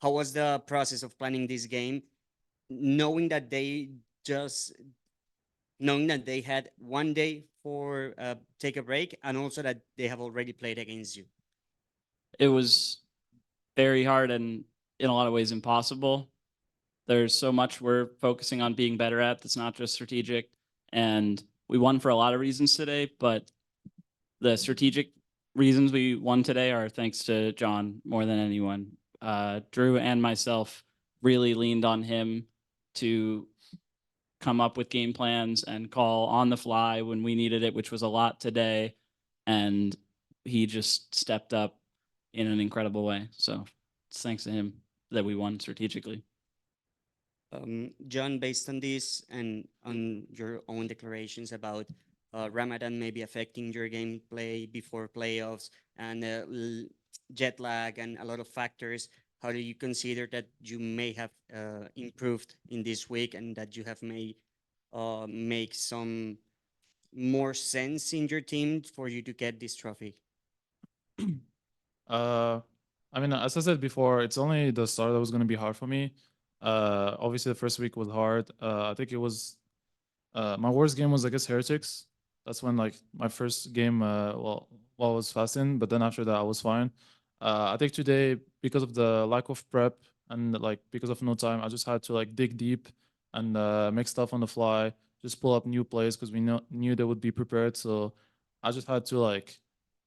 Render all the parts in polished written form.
how was the process of planning this game, knowing that they just knowing that they had one day for take a break, and also that they have already played against you? It was very hard and in a lot of ways impossible. There's so much we're focusing on being better at that's not just strategic. And we won for a lot of reasons today, but the strategic reasons we won today are thanks to John more than anyone. Drew and myself really leaned on him to come up with game plans and call on the fly when we needed it, which was a lot today. And he just stepped up in an incredible way. So it's thanks to him that we won strategically. John, based on this and on your own declarations about Ramadan maybe affecting your gameplay before playoffs and jet lag and a lot of factors, how do you consider that you may have improved in this week and that you have made make some more sense in your team for you to get this trophy? Uh, I mean, as I said before, it's only the start that was going to be hard for me. Obviously, the first week was hard. I think it was my worst game was against Heretics. That's when like my first game, while I was fasting, but then after that I was fine. I think today, because of the lack of prep and like because of no time, I just had to like dig deep and make stuff on the fly, just pull up new plays because we knew they would be prepared. So I just had to like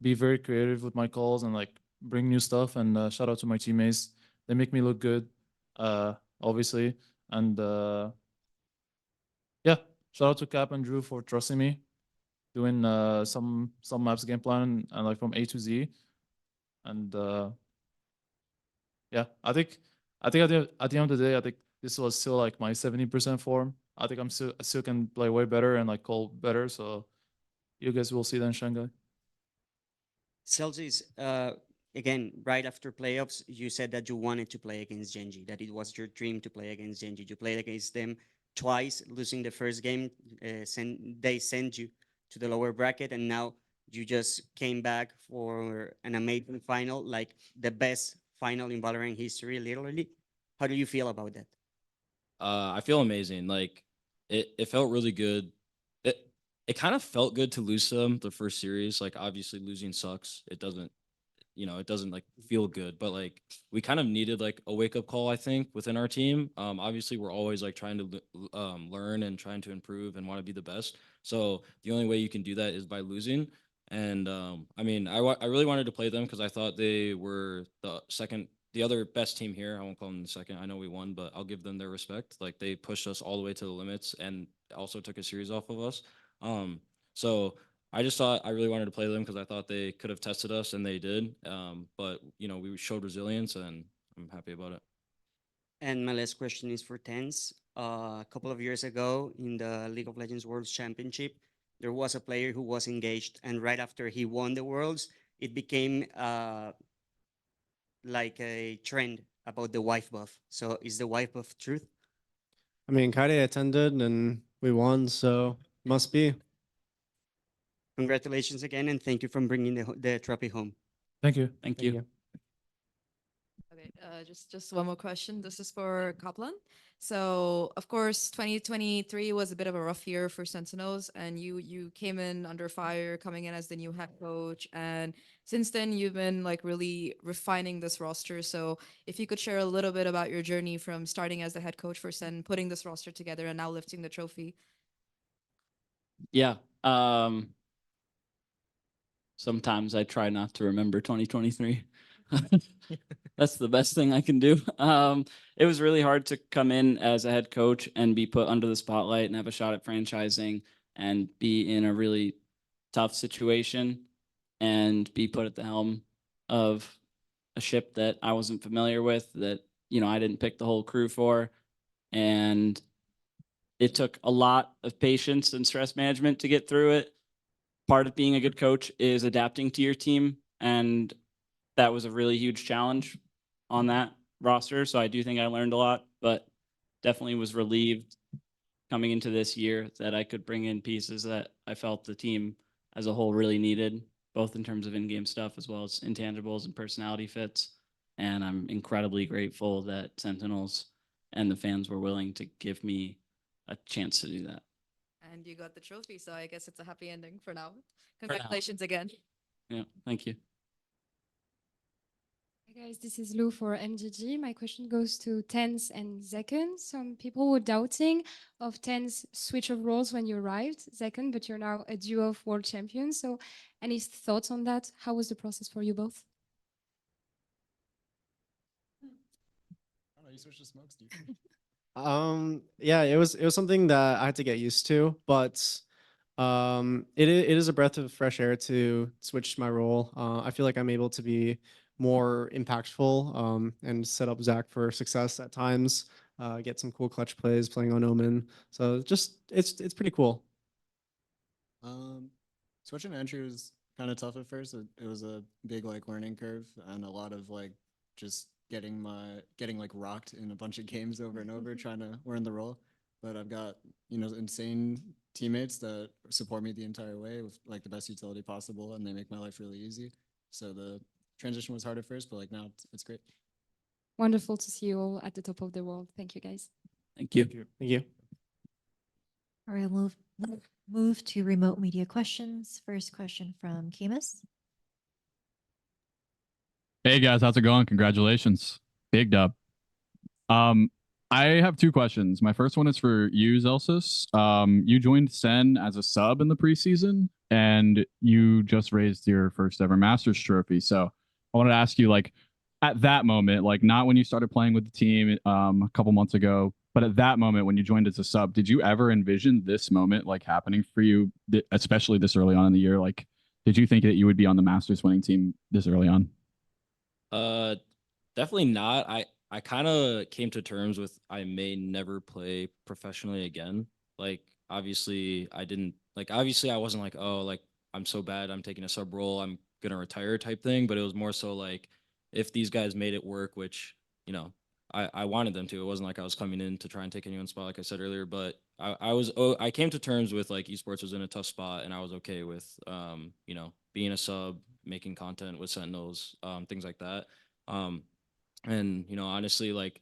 be very creative with my calls and like bring new stuff. And shout out to my teammates; they make me look good, obviously. And yeah, shout out to Cap and Drew for trusting me, doing some maps game plan and like from A to Z. And yeah, I think at the end of the day, I think this was still like my 70% form. I think I still can play way better and like call better. So you guys will see that in Shanghai. Celsius, again, right after playoffs, you said that you wanted to play against Gen.G, that it was your dream to play against Gen.G. You played against them twice, losing the first game. They sent you to the lower bracket, and now you just came back for an amazing final, like the best final in Valorant history, literally. How do you feel about that? I feel amazing. Like it felt really good. It it kind of felt good to lose to them the first series. Like obviously losing sucks. It doesn't, it doesn't like feel good, but like we kind of needed like a wake up call, I think, within our team. Obviously we're always like trying to learn and trying to improve and want to be the best. So the only way you can do that is by losing. And I mean, I really wanted to play them because I thought they were the other best team here. I won't call them the second. I know we won, but I'll give them their respect. Like they pushed us all the way to the limits and also took a series off of us. So I just thought I really wanted to play them because I thought they could have tested us, and they did. But we showed resilience, and I'm happy about it. And my last question is for tenz. A couple of years ago in the League of Legends World Championship, there was a player who was engaged, and right after he won the Worlds, it became like a trend about the wife buff. So is the wife buff truth? I mean, Kaide attended and we won, so must be. Congratulations again, and thank you for bringing the trophy home. Thank you. Thank Thank you. you. Okay, just one more question. This is for Kaplan. So, of course, 2023 was a bit of a rough year for Sentinels, and you came in under fire, coming in as the new head coach. And since then, you've been like really refining this roster. So, if you could share a little bit about your journey from starting as the head coach for Sen, putting this roster together, and now lifting the trophy. Yeah. Sometimes I try not to remember 2023. That's the best thing I can do. It was really hard to come in as a head coach and be put under the spotlight and have a shot at franchising and be in a really tough situation and be put at the helm of a ship that I wasn't familiar with, that, I didn't pick the whole crew for. And it took a lot of patience and stress management to get through it. Part of being a good coach is adapting to your team, and that was a really huge challenge on that roster. So I do think I learned a lot, but definitely was relieved coming into this year that I could bring in pieces that I felt the team as a whole really needed, both in terms of in-game stuff as well as intangibles and personality fits. And I'm incredibly grateful that Sentinels and the fans were willing to give me a chance to do that. And you got the trophy, so I guess it's a happy ending for now. Congratulations again. Yeah, thank you. Hi guys, this is Lou for Gen.G. My question goes to tenz and zekken. Some people were doubting of tenz switch of roles when you arrived, zekken, but you're now a duo of world champions. So any thoughts on that? How was the process for you both? I don't know, you switched to smokes, dude. Yeah, it was something that I had to get used to, but it is a breath of fresh air to switch my role. I feel like I'm able to be more impactful and set up Zach for success at times. Get some cool clutch plays playing on Omen. So just it's pretty cool. Switching to entry was kind of tough at first. It was a big like learning curve and a lot of like just getting like rocked in a bunch of games over and over trying to learn the role. But I've got, you know, insane teammates that support me the entire way with like the best utility possible, and they make my life really easy. So the transition was hard at first, but like now it's great. Wonderful to see you all at the top of the world. Thank you, guys. Thank you. Thank you. All right, we'll move to remote media questions. First question from Kemus. Hey guys, how's it going? Congratulations. Big dub. I have two questions. My first one is for you, zellsis. You joined Sen as a sub in the preseason, and you just raised your first ever Masters trophy. So I wanted to ask you, like, at that moment, like not when you started playing with the team a couple months ago, but at that moment when you joined as a sub, did you ever envision this moment like happening for you, especially this early on in the year? Like, did you think that you would be on the Masters winning team this early on? Definitely not. I kind of came to terms with I may never play professionally again. Like obviously I wasn't like, oh, like I'm so bad, I'm taking a sub role, I'm gonna retire type thing. But it was more so like if these guys made it work, which, you know, I wanted them to. It wasn't like I was coming in to try and take anyone's spot, like I said earlier. But I came to terms with like esports was in a tough spot, and I was okay with you know, being a sub, making content with Sentinels, things like that. And you know, honestly, like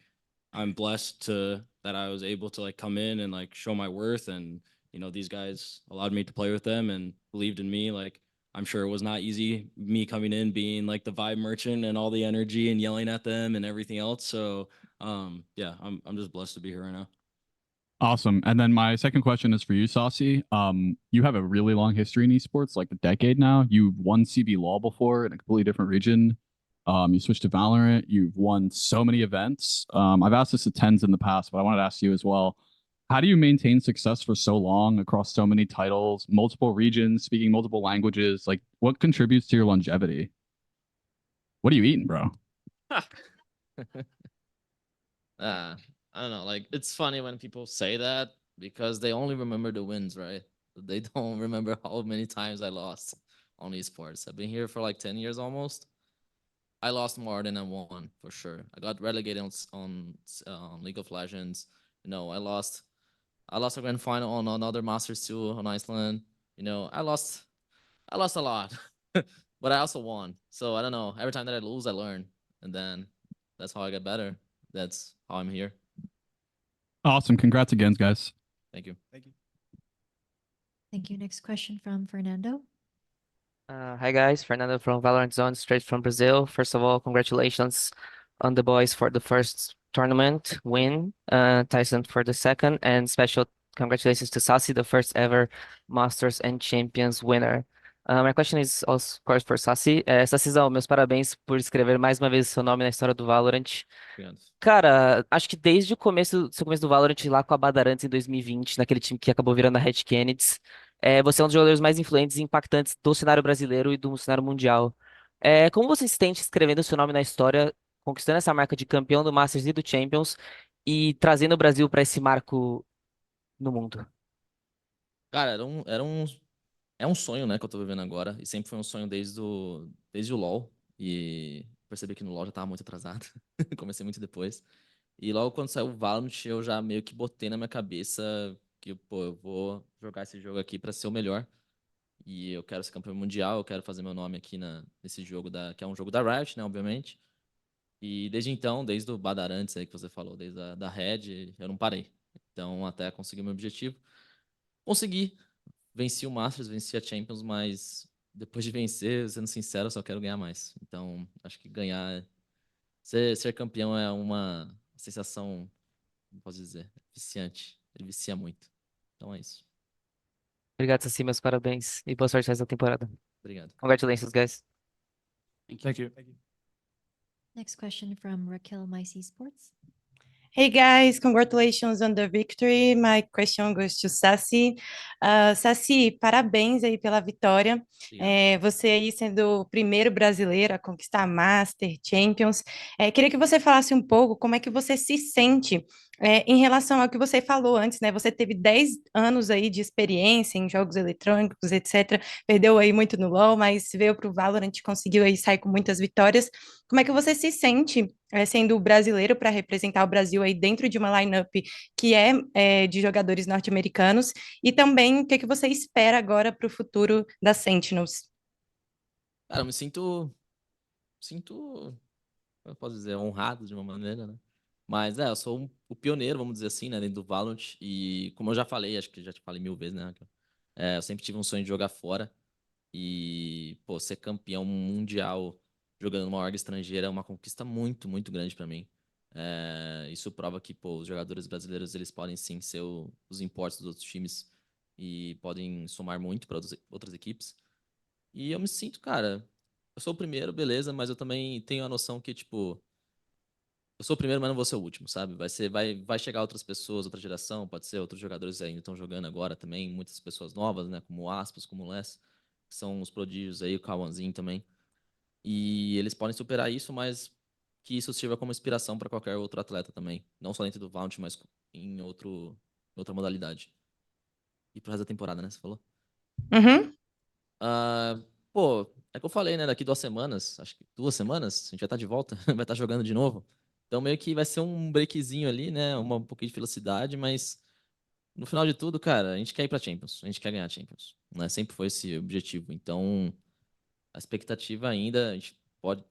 I'm blessed that I was able to like come in and like show my worth, and you know, these guys allowed me to play with them and believed in me. Like I'm sure it was not easy me coming in being like the vibe merchant and all the energy and yelling at them and everything else. So yeah, I'm just blessed to be here right now. Awesome. And then my second question is for you, Sacy. You have a really long history in esports, like a decade now. You've won CB Law before in a completely different region. You switched to Valorant. You've won so many events. I've asked this to tenz in the past, but I wanted to ask you as well. How do you maintain success for so long across so many titles, multiple regions, speaking multiple languages? Like, what contributes to your longevity? What are you eating, bro? I don't know. Like, it's funny when people say that because they only remember the wins, right? They don't remember how many times I lost on esports. I've been here for like 10 years almost. I lost more than I won for sure. I got relegated on League of Legends. You know, I lost a grand final on another Masters 2 on Iceland. You know, I lost a lot, but I also won. So I don't know. Every time that I lose, I learn, and then that's how I get better. That's how I'm here. Awesome. Congrats again, guys. Thank you. Thank you. Thank you. Next question from Fernando. Hi guys, Fernando from Valorant Zone, straight from Brazil. First of all, congratulations on the boys for the first tournament win, Tyson for the second, and special congratulations to Sacy, the first ever Masters and Champions winner. My question is also, of course, for Sacy. Sacyzão, meus parabéns por escrever mais uma vez o seu nome na história do Valorant. Cara, acho que desde o começo, seu começo do Valorant lá com a Badarantes em 2020, naquele time que acabou virando a Red Kennedys, você é um dos jogadores mais influentes e impactantes do cenário brasileiro e do cenário mundial. Como você se sente escrevendo seu nome na história, conquistando essa marca de campeão do Masters e do Champions e trazendo o Brasil para esse marco no mundo? Cara, é um sonho, né, que eu tô vivendo agora. E sempre foi um sonho desde o LoL. E percebi que no LoL já tava muito atrasado. Comecei muito depois. E logo quando saiu o Valorant, eu já meio que botei na minha cabeça que, pô, eu vou jogar esse jogo aqui pra ser o melhor. E eu quero ser campeão mundial, eu quero fazer meu nome aqui nesse jogo que é um jogo da Riot, né, obviamente. E desde então, desde o Badarantes aí que você falou, desde a da Red, eu não parei. Então, até conseguir o meu objetivo. Consegui. Venci o Masters, venci a Champions, mas depois de vencer, sendo sincero, eu só quero ganhar mais. Então, acho que ganhar, ser campeão é uma sensação, como posso dizer, viciante. Ele vicia muito. Então é isso. Obrigado, Sacy, meus parabéns. E boa sorte nessa temporada. Obrigado. Congratulations, guys. Thank you. Next question from Raquel, Mice Esports. Hey guys, congratulations on the victory. My question goes to Sacy. Sacy, parabéns aí pela vitória. Obrigado. Você aí sendo o primeiro brasileiro a conquistar Master, Champions. Queria que você falasse um pouco como é que você se sente em relação ao que você falou antes, né? Você teve 10 anos aí de experiência em jogos eletrônicos, etc. Perdeu aí muito no LoL, mas veio para o Valorant e conseguiu aí sair com muitas vitórias. Como é que você se sente sendo brasileiro para representar o Brasil aí dentro de uma lineup que é de jogadores norte-americanos? E também o que que você espera agora para o futuro da Sentinels? Cara, eu me sinto, como eu posso dizer, honrado de uma maneira, né? Mas eu sou o pioneiro, vamos dizer assim, né, dentro do Valorant. E como eu já falei, acho que já te falei 1000 vezes, né, Raquel? Eu sempre tive um sonho de jogar fora. E, pô, ser campeão mundial jogando numa org estrangeira é uma conquista muito, muito grande pra mim. Isso prova que, pô, os jogadores brasileiros, eles podem sim ser os imports dos outros times e podem somar muito para outras equipes. E eu me sinto, cara, eu sou o primeiro, beleza, mas eu também tenho a noção que, tipo, eu sou o primeiro, mas não vou ser o último, sabe? Vai chegar outras pessoas, outra geração, pode ser outros jogadores ainda estão jogando agora também, muitas pessoas novas, né? Como o Aspas, como o Les, que são os prodígios aí, o Kawanzinho também. E eles podem superar isso, mas que isso sirva como inspiração para qualquer outro atleta também. Não só dentro do Vaunt, mas em outra modalidade. E pro resto da temporada, né? Você falou? Uhum. Ah, pô, é que eu falei, né? Daqui 2 semanas, acho que 2 semanas, a gente vai estar de volta, vai estar jogando de novo. Então meio que vai ser um breakzinho ali, né? Um pouquinho de velocidade, mas no final de tudo, cara, a gente quer ir pra Champions, a gente quer ganhar a Champions, né? Sempre foi esse objetivo. Então, a expectativa ainda, a gente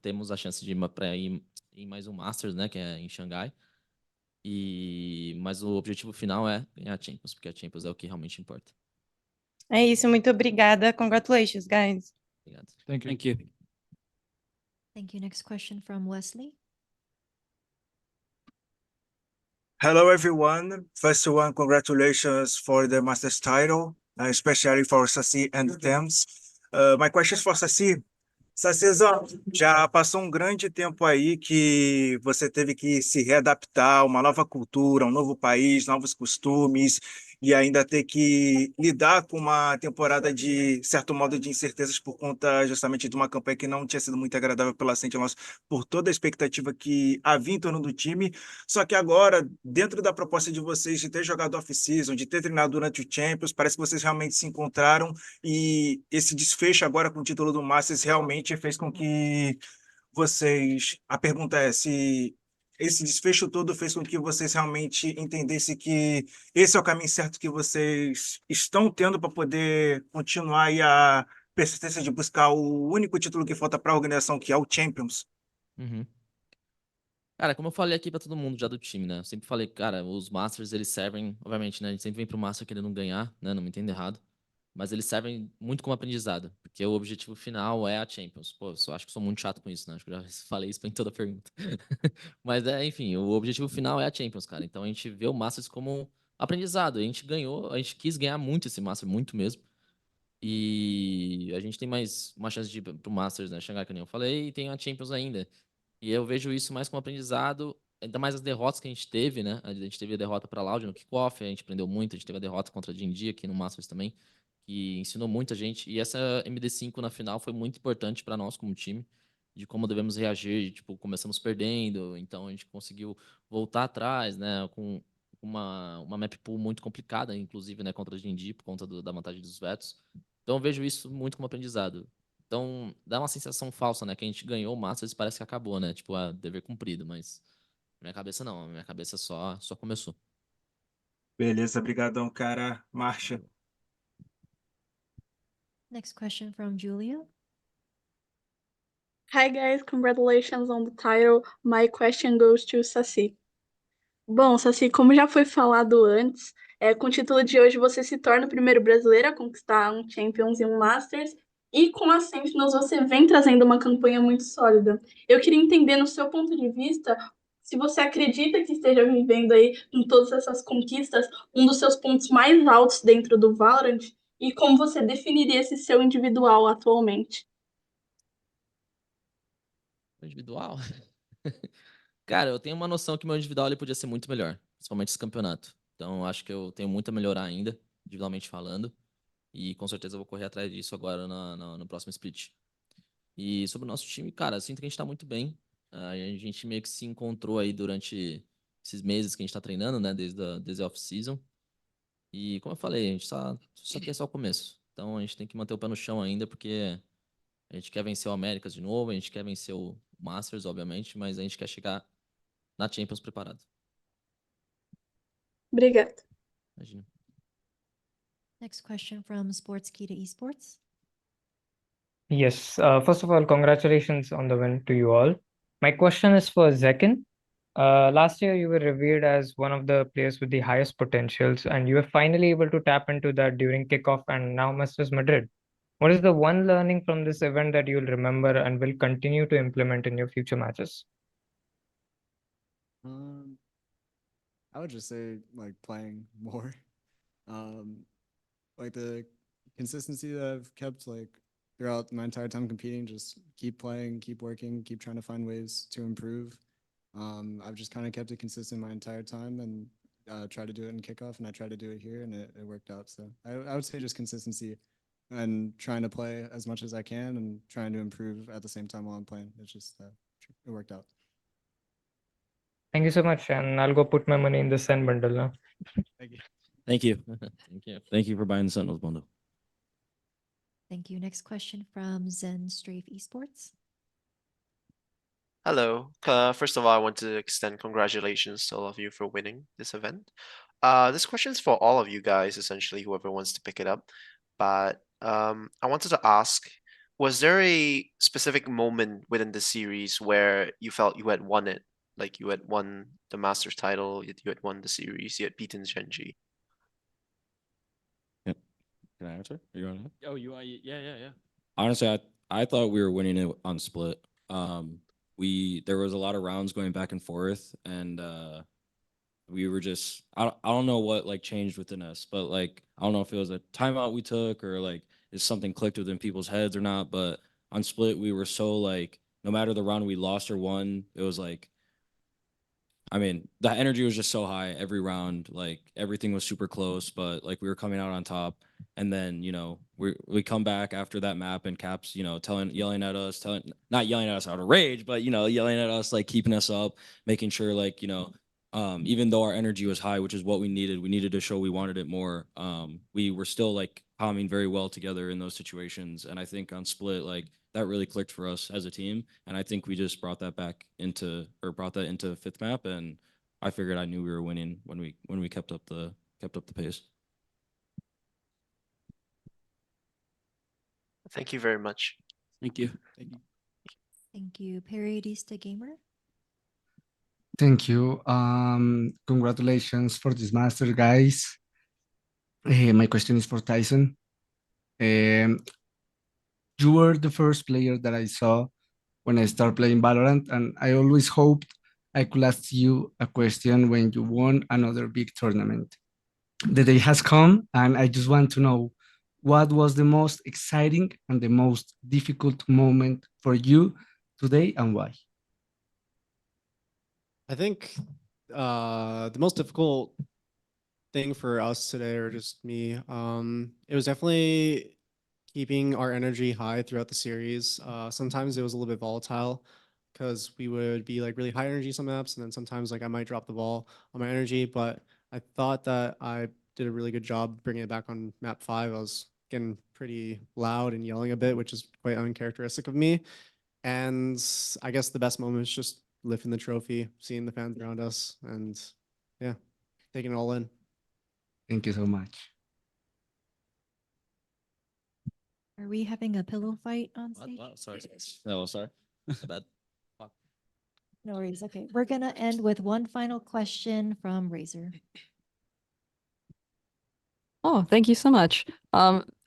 temos a chance de ir para ir em mais um Masters, né? Que é em Xangai. Mas o objetivo final é ganhar a Champions, porque a Champions é o que realmente importa. É isso, muito obrigada. Congratulations, guys. Obrigado. Thank you. Thank you. Thank you. Next question from Wesley. Hello, everyone. First one, congratulations for the Masters title, especially for Sacy and tenz. My question is for Sacy. Sacyzão, já passou um grande tempo aí que você teve que se readaptar a uma nova cultura, um novo país, novos costumes, e ainda ter que lidar com uma temporada de certo modo de incertezas por conta justamente de uma campanha que não tinha sido muito agradável pela Sentinels por toda a expectativa que havia em torno do time. Só que agora, dentro da proposta de vocês de ter jogado off-season, de ter treinado durante o Champions, parece que vocês realmente se encontraram e esse desfecho agora com o título do Masters realmente fez com que vocês... A pergunta é se esse desfecho todo fez com que vocês realmente entendessem que esse é o caminho certo que vocês estão tendo para poder continuar aí a persistência de buscar o único título que falta para a organização, que é o Champions. Uhum. Cara, como eu falei aqui pra todo mundo já do time, né? Eu sempre falei, cara, os Masters, eles servem, obviamente, né? A gente sempre vem pro Master querendo ganhar, né? Não me entenda errado. Mas eles servem muito como aprendizado, porque o objetivo final é a Champions. Pô, eu só acho que sou muito chato com isso, né? Acho que eu já falei isso em toda a pergunta. Mas enfim, o objetivo final é a Champions, cara. Então a gente vê o Masters como um aprendizado. A gente ganhou, a gente quis ganhar muito esse Master, muito mesmo. E a gente tem mais uma chance de ir pro Masters, né? Xangai, que nem eu falei, e tem a Champions ainda. E eu vejo isso mais como aprendizado, ainda mais as derrotas que a gente teve, né? A gente teve a derrota para Loud no kickoff, a gente aprendeu muito, a gente teve a derrota contra a Gen.G aqui no Masters também, que ensinou muita gente. E essa MD5 na final foi muito importante para nós como time, de como devemos reagir. Tipo, começamos perdendo, então a gente conseguiu voltar atrás, né? Com uma map pool muito complicada, inclusive, né? Contra a Gen.G, por conta da vantagem dos vetos. Então eu vejo isso muito como aprendizado. Então, dá uma sensação falsa, né? Que a gente ganhou o Masters e parece que acabou, né? Tipo, dever cumprido, mas na minha cabeça não, na minha cabeça só começou. Beleza, brigadão, cara. Marcha. Next question from Julia. Hi guys, congratulations on the title. My question goes to Sacy. Bom, Sacy, como já foi falado antes, com o título de hoje você se torna o primeiro brasileiro a conquistar um Champions e um Masters, e com a Sentinels você vem trazendo uma campanha muito sólida. Eu queria entender, no seu ponto de vista, se você acredita que esteja vivendo aí, com todas essas conquistas, um dos seus pontos mais altos dentro do Valorant, e como você definiria esse seu individual atualmente. Individual? Cara, eu tenho uma noção que meu individual ele podia ser muito melhor, principalmente esse campeonato. Então, eu acho que eu tenho muito a melhorar ainda, individualmente falando. E com certeza eu vou correr atrás disso agora no próximo split. E sobre o nosso time, cara, eu sinto que a gente tá muito bem. A gente meio que se encontrou aí durante esses meses que a gente tá treinando, né? Desde a off-season. E como eu falei, a gente só que é só o começo. Então a gente tem que manter o pé no chão ainda, porque a gente quer vencer o Américas de novo, a gente quer vencer o Masters, obviamente, mas a gente quer chegar na Champions preparado. Obrigada. Imagina. Next question from Sportskey to Esports. Yes, first of all, congratulations on the win to you all. My question is for Zekken. Last year, you were revered as one of the players with the highest potentials, and you were finally able to tap into that during kickoff and now Masters Madrid. What is the one learning from this event that you'll remember and will continue to implement in your future matches? I would just say like playing more. Like the consistency that I've kept like throughout my entire time competing, just keep playing, keep working, keep trying to find ways to improve. I've just kind of kept it consistent my entire time and tried to do it in kickoff, and I tried to do it here, and it worked out. So I would say just consistency and trying to play as much as I can and trying to improve at the same time while I'm playing. It's just it worked out. Thank you so much, and I'll go put my money in the Sen bundle now. Thank you. Thank you. Thank you. Thank you for buying the Sentinels bundle. Thank you. Next question from Zen Strafe Esports. Hello. First of all, I want to extend congratulations to all of you for winning this event. This question is for all of you guys, essentially, whoever wants to pick it up. But I wanted to ask, was there a specific moment within the series where you felt you had won it? Like you had won the Masters title, you had won the series, you had beaten Gen.G. Yeah. Can I answer? Are you on? Oh, yeah. Honestly, I thought we were winning it on split. There was a lot of rounds going back and forth, and we were just I don't know what like changed within us, but like I don't know if it was a timeout we took or like if something clicked within people's heads or not. But on split, we were so like no matter the round we lost or won, it was like I mean, the energy was just so high every round. Like everything was super close, but like we were coming out on top. And then, we come back after that map and Caps, yelling at us, not yelling at us out of rage, but yelling at us, like keeping us up, making sure like, even though our energy was high, which is what we needed to show we wanted it more. We were still like calming very well together in those situations. And I think on split, like that really clicked for us as a team. And I think we just brought that into fifth map. And I figured I knew we were winning when we kept up the pace. Thank you very much. Thank you. Thank you. Periodista Gamer. Thank you. Congratulations for this master, guys. My question is for Tyson. You were the first player that I saw when I started playing Valorant, and I always hoped I could ask you a question when you won another big tournament. The day has come, and I just want to know what was the most exciting and the most difficult moment for you today, and why? I think the most difficult thing for us today, or just me, it was definitely keeping our energy high throughout the series. Sometimes it was a little bit volatile because we would be like really high energy some maps, and then sometimes like I might drop the ball on my energy. But I thought that I did a really good job bringing it back on map 5. I was getting pretty loud and yelling a bit, which is quite uncharacteristic of me. And I guess the best moment is just lifting the trophy, seeing the fans around us, and yeah, taking it all in. Thank you so much. Are we having a pillow fight on stage? Sorry. No, sorry. Bad. No worries. Okay, we're gonna end with one final question from Razor. Oh, thank you so much.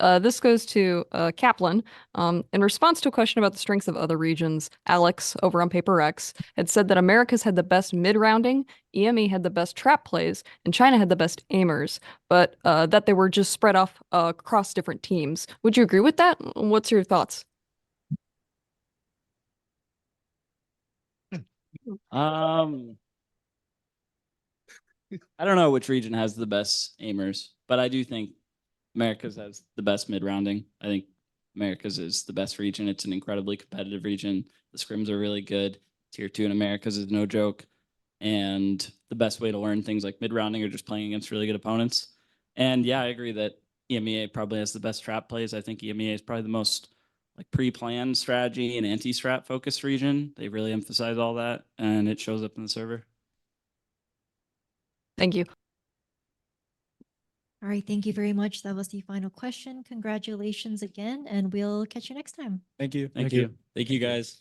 This goes to Kaplan. In response to a question about the strengths of other regions, Alex over on Paper X had said that America's had the best mid-rounding, EME had the best trap plays, and China had the best aimers, but that they were just spread off across different teams. Would you agree with that? What's your thoughts? I don't know which region has the best aimers, but I do think America's has the best mid-rounding. I think America's is the best region. It's an incredibly competitive region. The scrims are really good. Tier 2 in America's is no joke. And the best way to learn things like mid-rounding are just playing against really good opponents. And yeah, I agree that EMEA probably has the best trap plays. I think EMEA is probably the most like pre-planned strategy and anti-strat focused region. They really emphasize all that, and it shows up in the server. Thank you. All right, thank you very much. That was the final question. Congratulations again, and we'll catch you next time. Thank you. Thank you. Thank you, guys.